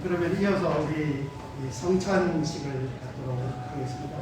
그러면 이어서 우리 성찬식을 갖도록 하겠습니다.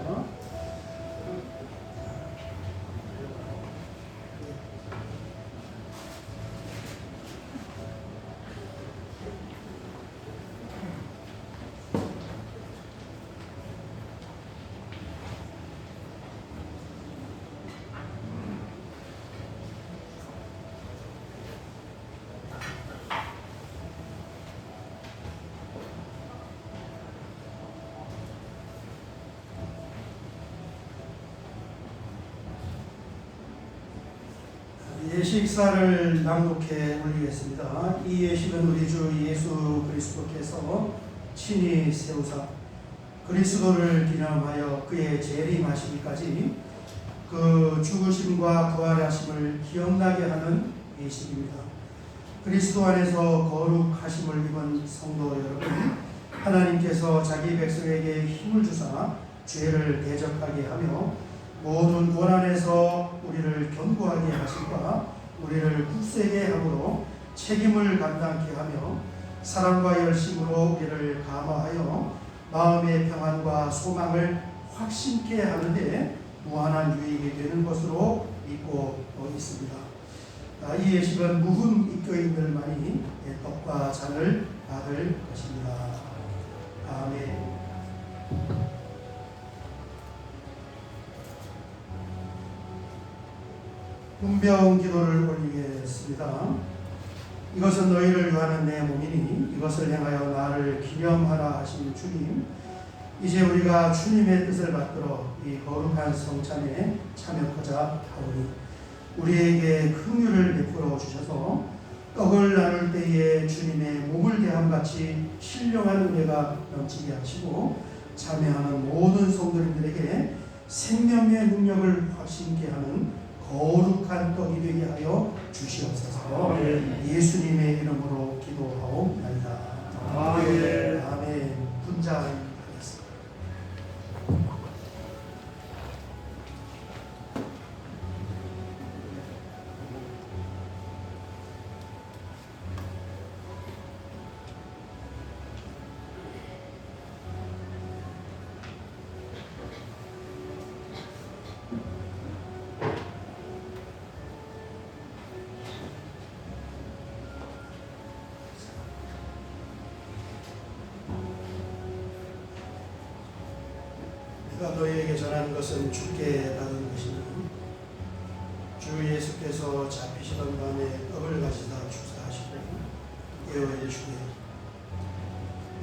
예식사를 낭독해 올리겠습니다. 이 예식은 우리 주 예수 그리스도께서 친히 세우사 그리스도를 기념하여 그의 재림하시기까지 그 죽으심과 부활하심을 기억나게 하는 예식입니다. 그리스도 안에서 거룩하심을 입은 성도 여러분, 하나님께서 자기 백성에게 힘을 주사 죄를 대적하게 하며 모든 고난에서 우리를 견고하게 하실까 우리를 굳세게 함으로 책임을 감당케 하며 사랑과 열심으로 우리를 감화하여 마음의 평안과 소망을 확신케 하는데 무한한 유익이 되는 것으로 믿고 있습니다. 이 예식은 무흠 입교인들만이 떡과 잔을 받을 것입니다. 아멘. 분병 기도를 올리겠습니다. 이것은 너희를 위하는 내 몸이니 이것을 행하여 나를 기념하라 하신 주님, 이제 우리가 주님의 뜻을 받들어 이 거룩한 성찬에 참여하자 하오니 우리에게 긍휼을 베풀어 주셔서 떡을 나눌 때에 주님의 몸을 대함같이 신령한 은혜가 넘치게 하시고 참여하는 모든 성도님들에게 생명의 능력을 확신케 하는 거룩한 떡이 되게 하여 주시옵소서. 아멘. 예수님의 이름으로 기도하옵나이다. 아멘. 아멘. 분장하겠습니다. 내가 너희에게 전하는 것은 주께 받은 것이니 주 예수께서 잡히시던 밤에 떡을 가지다 축사하시고 깨어 이르시되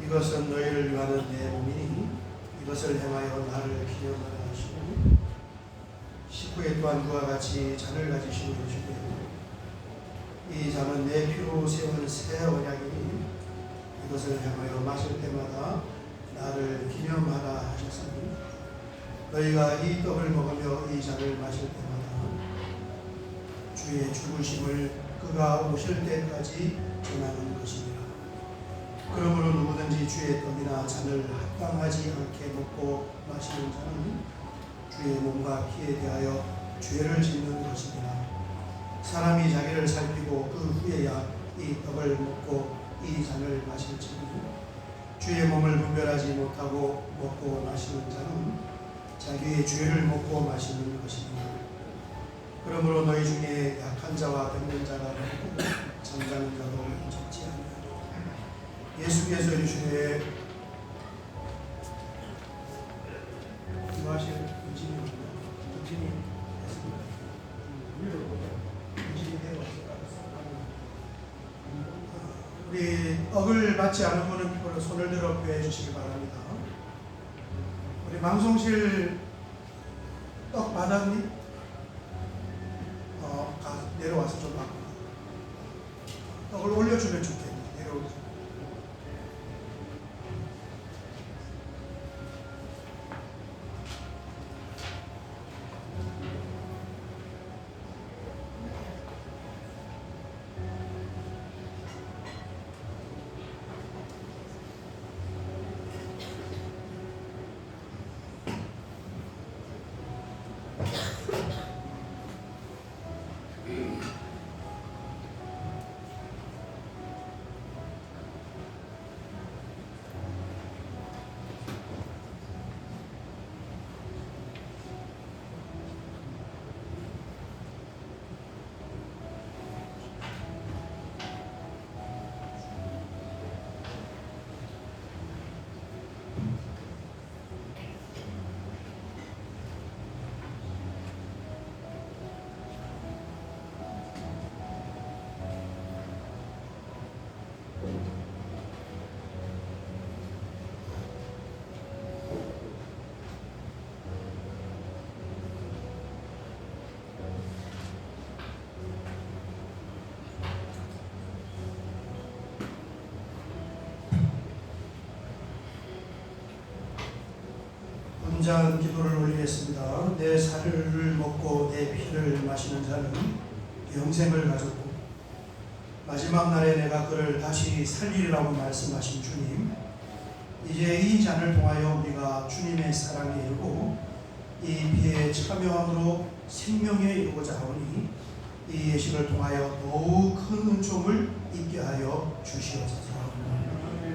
이것은 너희를 위하는 내 몸이니 이것을 행하여 나를 기념하라 하시고 식후에 또한 그와 같이 잔을 가지시고 이르시되 이 잔은 내 피로 세운 새 언약이니 이것을 행하여 마실 때마다 나를 기념하라 하셨으니 너희가 이 떡을 먹으며 이 잔을 마실 때마다 주의 죽으심을 그가 오실 때까지 전하는 것이니라. 그러므로 누구든지 주의 떡이나 잔을 합당하지 않게 먹고 마시는 자는 주의 몸과 피에 대하여 죄를 짓는 것이니라. 사람이 자기를 살피고 그 후에야 이 떡을 먹고 이 잔을 마실지니 주의 몸을 분별하지 못하고 먹고 마시는 자는 자기의 죄를 먹고 마시는 것이니 그러므로 너희 중에 약한 자와 병든 자가 없고 잠자는 자도 적지 않으리라. 예수께서 이르시되 기도하실 은진이 우리 떡을 받지 않은 분은 손을 들어 구해 주시기 바랍니다. 우리 방송실 떡 받았니? 내려와서 좀 받고 떡을 올려주면 좋겠네. 내려오세요. 분자한 기도를 올리겠습니다. 내 살을 먹고 내 피를 마시는 자는 영생을 가졌고 마지막 날에 내가 그를 다시 살리리라고 말씀하신 주님, 이제 이 잔을 통하여 우리가 주님의 사랑에 이르고 이 비에 참여함으로 생명에 이루고자 하오니 이 예식을 통하여 더욱 큰 은총을 입게 하여 주시옵소서.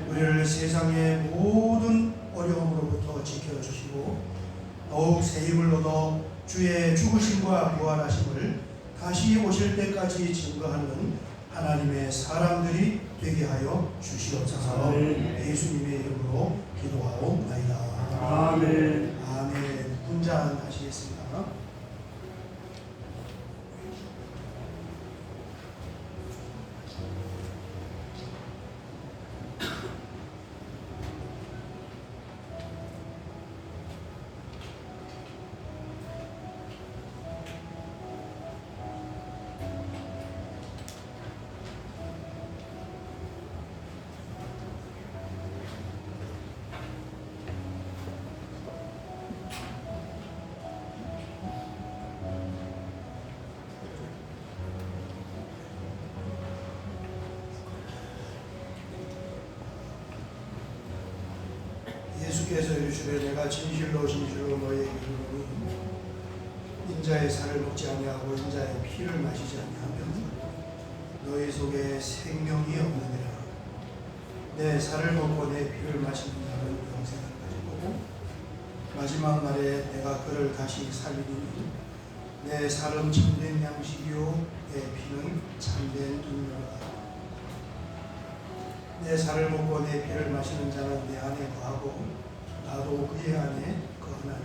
우리를 세상의 모든 어려움으로부터 지켜주시고 더욱 새 힘을 얻어 주의 죽으심과 부활하심을 다시 오실 때까지 증거하는 하나님의 사람들이 되게 하여 주시옵소서. 예수님의 이름으로 기도하옵나이다. 아멘. 아멘. 분장하시겠습니다. 예수께서 이르시되 내가 진실로 너희에게 이르노니 인자의 살을 먹지 아니하고 인자의 피를 마시지 아니하면 너희 속에 생명이 없느니라. 내 살을 먹고 내 피를 마시는 자는 영생을 가지고 마지막 날에 내가 그를 다시 살리리니 내 살은 참된 양식이요 내 피는 참된 인류라. 내 살을 먹고 내 피를 마시는 자는 내 안에 거하고 나도 그의 안에 거하나니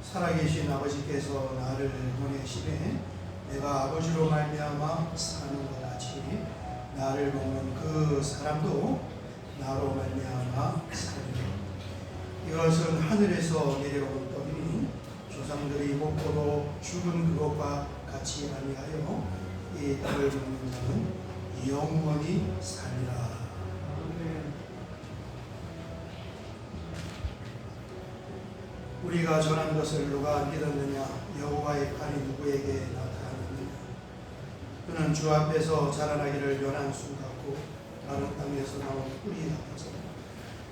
살아계신 아버지께서 나를 보내시되 내가 아버지로 말미암아 사는 것 같이 나를 먹는 그 사람도 나로 말미암아 살리라. 이것은 하늘에서 내려온 떡이니 조상들이 먹고도 죽은 그것과 같이 아니하여 이 떡을 먹는 자는 영원히 살리라. 우리가 전한 것을 누가 믿었느냐? 여호와의 팔이 누구에게 나타났느냐? 그는 주 앞에서 자라나기를 연한 수 같고 마른 땅에서 나온 뿌리 같아서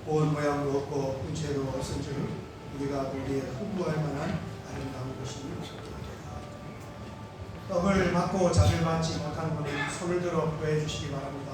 온 모양도 없고 군체도 없은즉 우리가 보기에 흠모할 만한 아름다운 것이 없도다. 떡을 받고 잔을 받지 못한 분은 손을 들어 구해 주시기 바랍니다.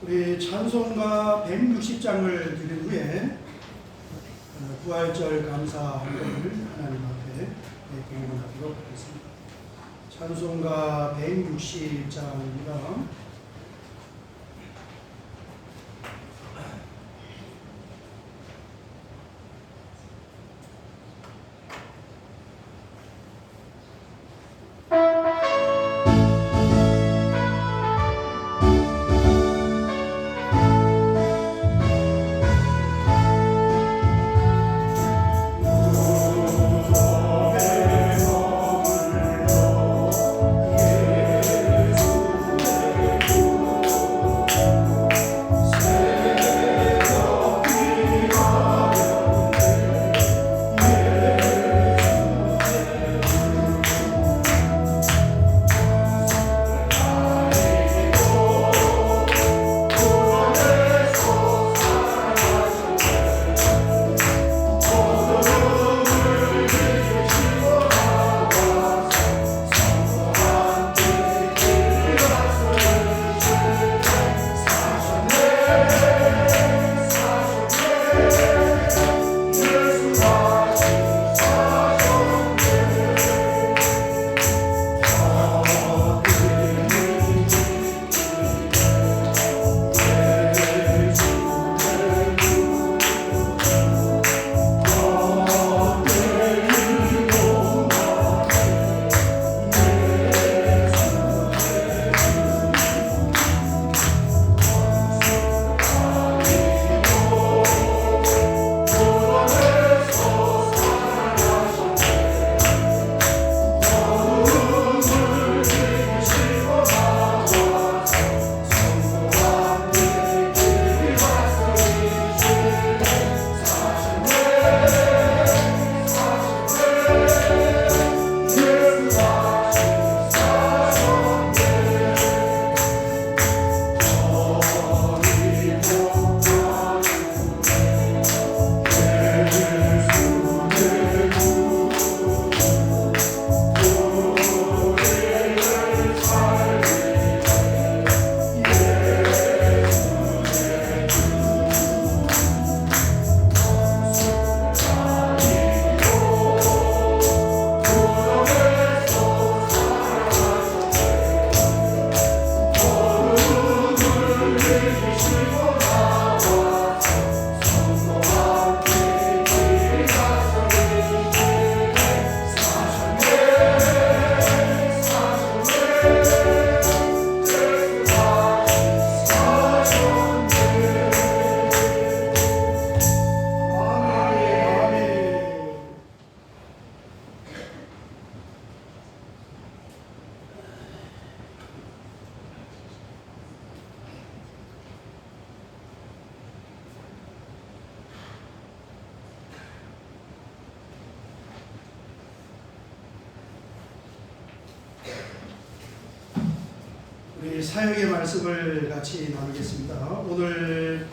우리 찬송가 160장을 드린 후에 부활절 감사 헌금을 하나님 앞에 공헌하도록 하겠습니다. 찬송가 160장입니다. 우리 사역의 말씀을 같이 나누겠습니다. 오늘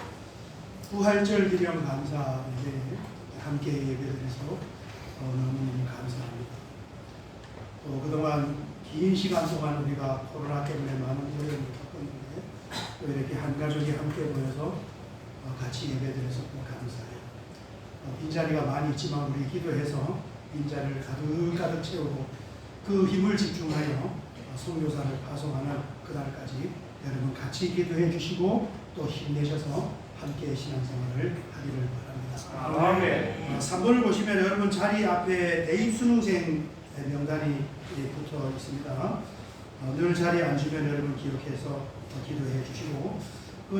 부활절 기념 감사 예배 함께 예배드려서 너무 감사합니다. 또 그동안 긴 시간 동안 우리가 코로나 때문에 많은 어려움을 겪었는데 또 이렇게 한 가족이 함께 모여서 같이 예배드려서 또 감사해요. 빈자리가 많이 있지만 우리 기도해서 빈자리를 가득가득 채우고 그 힘을 집중하여 선교사를 파송하는 그날까지 여러분 같이 기도해 주시고 또 힘내셔서 함께 신앙생활을 하기를 바랍니다. 아멘. 3번을 보시면 여러분 자리 앞에 대입수능생 명단이 붙어 있습니다. 늘 자리에 앉으면 여러분 기록해서 기도해 주시고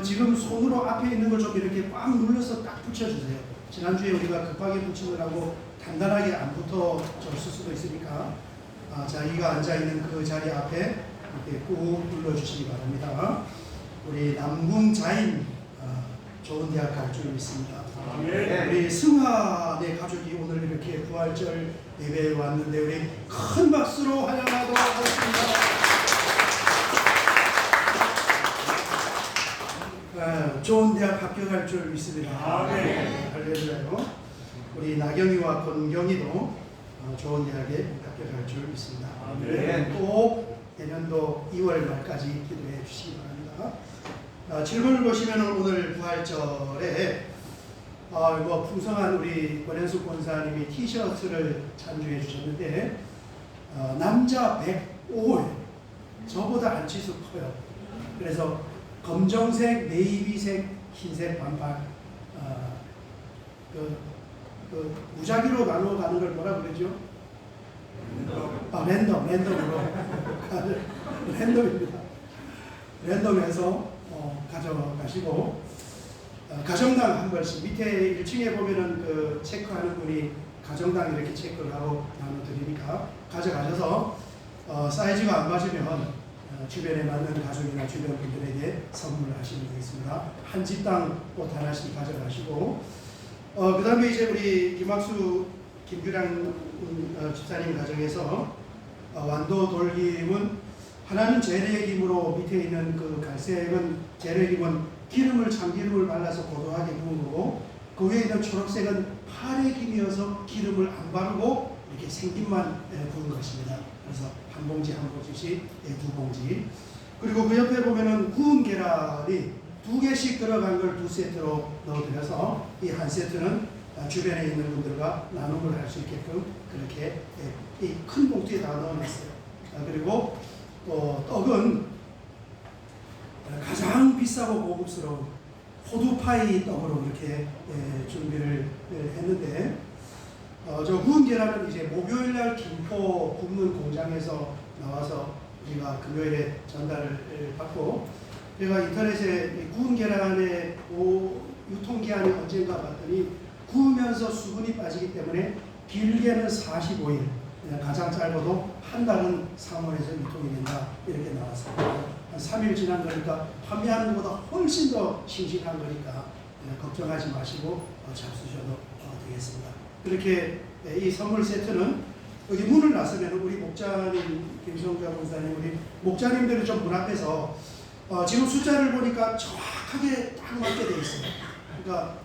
지금 손으로 앞에 있는 걸 좀 이렇게 꽉 눌러서 딱 붙여주세요. 지난주에 우리가 급하게 붙이느라고 단단하게 안 붙어졌을 수도 있으니까 자기가 앉아있는 그 자리 앞에 이렇게 꾹 눌러주시기 바랍니다. 우리 남궁자인 좋은 대학 갈 줄 믿습니다. 아멘. 우리 승하의 가족이 오늘 이렇게 부활절 예배에 왔는데 우리 큰 박수로 환영하도록 하겠습니다. 좋은 대학 합격할 줄 믿습니다. 아멘. 할렐루야요. 우리 나경이와 권경이도 좋은 대학에 합격할 줄 믿습니다. 아멘. 꼭 내년도 2월 말까지 기도해 주시기 바랍니다. 7번을 보시면 오늘 부활절에 풍성한 우리 권현숙 권사님이 티셔츠를 찬주해 주셨는데 남자 105회 저보다 안치수 커요. 그래서 검정색, 네이비색, 흰색 반팔 무작위로 나누어 가는 걸 뭐라 그러죠? 랜덤으로 랜덤입니다. 랜덤해서 가져가시고 가정당 한 번씩 밑에 1층에 보면은 그 체크하는 분이 가정당 이렇게 체크를 하고 나눠드리니까 가져가셔서 사이즈가 안 맞으면 주변에 맞는 가족이나 주변 분들에게 선물하시면 되겠습니다. 한 집당 옷 하나씩 가져가시고 그 다음에 이제 우리 김학수 김규랑 집사님 가정에서 완도 돌김은 하나는 재래김으로 밑에 있는 그 갈색은 재래김은 기름을 참기름을 발라서 고도하게 구운 거고 그 위에 있는 초록색은 파래김이어서 기름을 안 바르고 이렇게 생김만 구운 것입니다. 그래서 한 봉지 한 봉지씩 두 봉지. 그리고 그 옆에 보면은 구운 계란이 2개씩 들어간 걸 2세트로 넣어드려서 이 한 세트는 주변에 있는 분들과 나눔을 할 수 있게끔 그렇게 이 큰 봉투에 다 넣어놨어요. 그리고 떡은 가장 비싸고 고급스러운 호두파이 떡으로 이렇게 준비를 했는데 저 구운 계란은 이제 목요일날 김포 굽는 공장에서 나와서 우리가 금요일에 전달을 받고 제가 인터넷에 구운 계란의 유통기한이 언젠가 봤더니 구우면서 수분이 빠지기 때문에 길게는 45일 가장 짧아도 한 달은 상온에서 유통이 된다 이렇게 나왔습니다. 한 3일 지난 거니까 판매하는 것보다 훨씬 더 싱싱한 거니까 걱정하지 마시고 잡수셔도 되겠습니다. 그렇게 이 선물 세트는 여기 문을 나서면 우리 목자님 김성자 목사님 우리 목자님들이 좀 문 앞에서 지금 숫자를 보니까 정확하게 딱 맞게 돼 있어요. 그러니까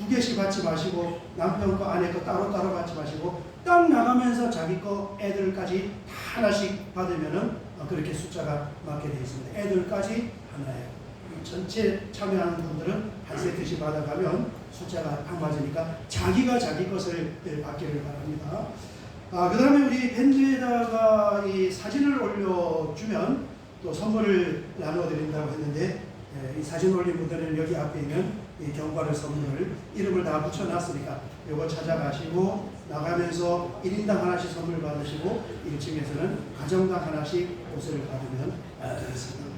2개씩 받지 마시고 남편 거 아내 거 따로따로 받지 마시고 딱 나가면서 자기 거 애들까지 다 하나씩 받으면은 그렇게 숫자가 맞게 되어 있습니다. 애들까지 하나예요. 전체 참여하는 분들은 한 세트씩 받아가면 숫자가 딱 맞으니까 자기가 자기 것을 받기를 바랍니다. 그 다음에 우리 밴드에다가 이 사진을 올려주면 또 선물을 나누어 드린다고 했는데 이 사진 올린 분들은 여기 앞에 있는 이 경과를 선물을 이름을 다 붙여놨으니까 이거 찾아가시고 나가면서 1인당 하나씩 선물 받으시고 1층에서는 가정당 하나씩 옷을 받으면 되겠습니다.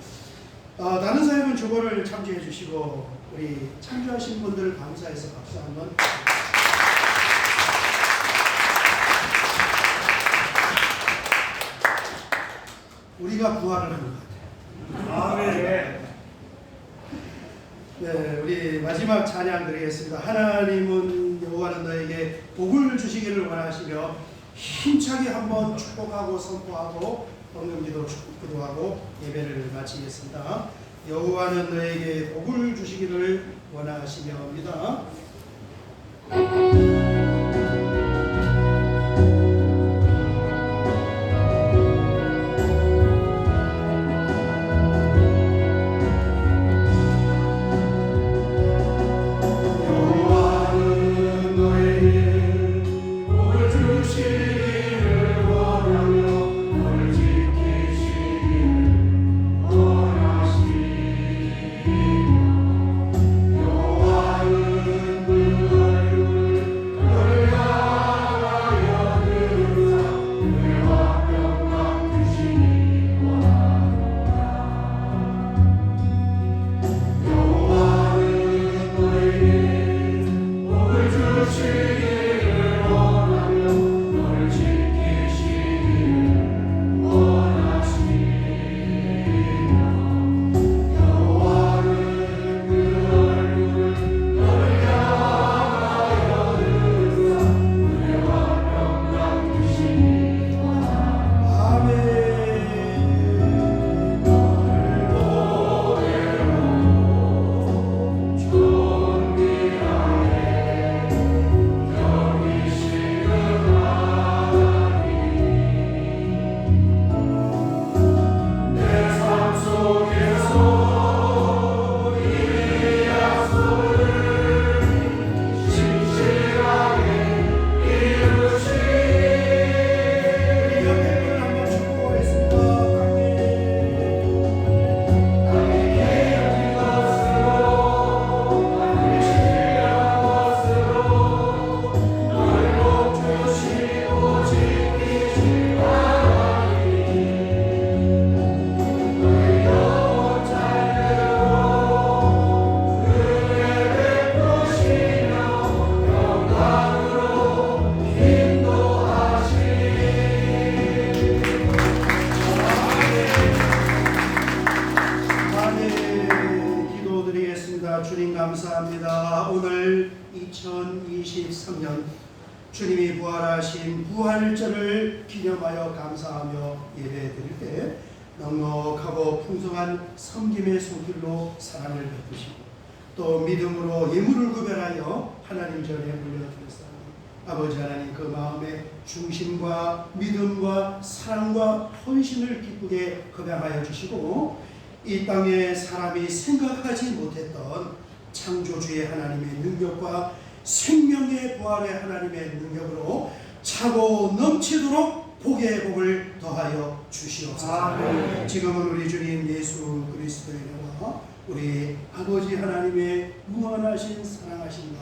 나는 사역은 주보를 참조해 주시고 우리 참조하신 분들 감사해서 박수 한번. 우리가 부활을 하는 것 같아요. 아멘. 네, 우리 마지막 찬양 드리겠습니다. 하나님은 여호와는 너에게 복을 주시기를 원하시며 힘차게 한번 축복하고 선포하고 헌금기도 기도하고 예배를 마치겠습니다. 여호와는 너에게 복을 주시기를 원하시며입니다. 주님 감사합니다. 오늘 2023년 주님이 부활하신 부활절을 기념하여 감사하며 예배드릴 때 넉넉하고 풍성한 섬김의 손길로 사랑을 베푸시고 또 믿음으로 예물을 구별하여 하나님 전에 물려드렸사오니 아버지 하나님 그 마음의 중심과 믿음과 사랑과 헌신을 기쁘게 거명하여 주시고 이 땅에 사람이 생각하지 못했던 창조주의 하나님의 능력과 생명의 부활의 하나님의 능력으로 차고 넘치도록 복의 복을 더하여 주시옵소서. 아멘. 지금은 우리 주님 예수 그리스도의 은혜와 우리 아버지 하나님의 무한하신 사랑하심과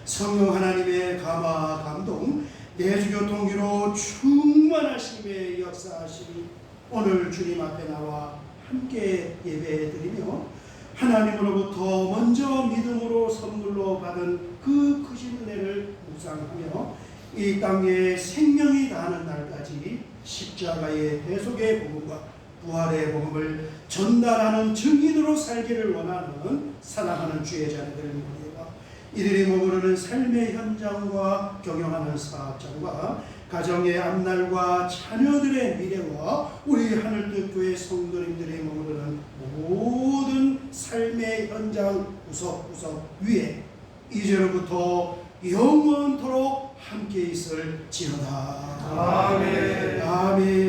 성령 하나님의 감화 감동 내주교통기로 충만하심의 역사하심이 오늘 주님 앞에 나와 함께 예배드리며 하나님으로부터 먼저 믿음으로 선물로 받은 그 크신 은혜를 묵상하며 이 땅에 생명이 다하는 날까지 십자가의 대속의 복음과 부활의 복음을 전달하는 증인으로 살기를 원하는 사랑하는 주의 자녀들 모두가 이들이 머무르는 삶의 현장과 경영하는 사업장과 가정의 앞날과 자녀들의 미래와 우리 하늘뜻교회 성도님들이 머무르는 모든 삶의 현장 구석구석 위에 이제로부터 영원토록 함께 있을지어다. 아멘. 아멘.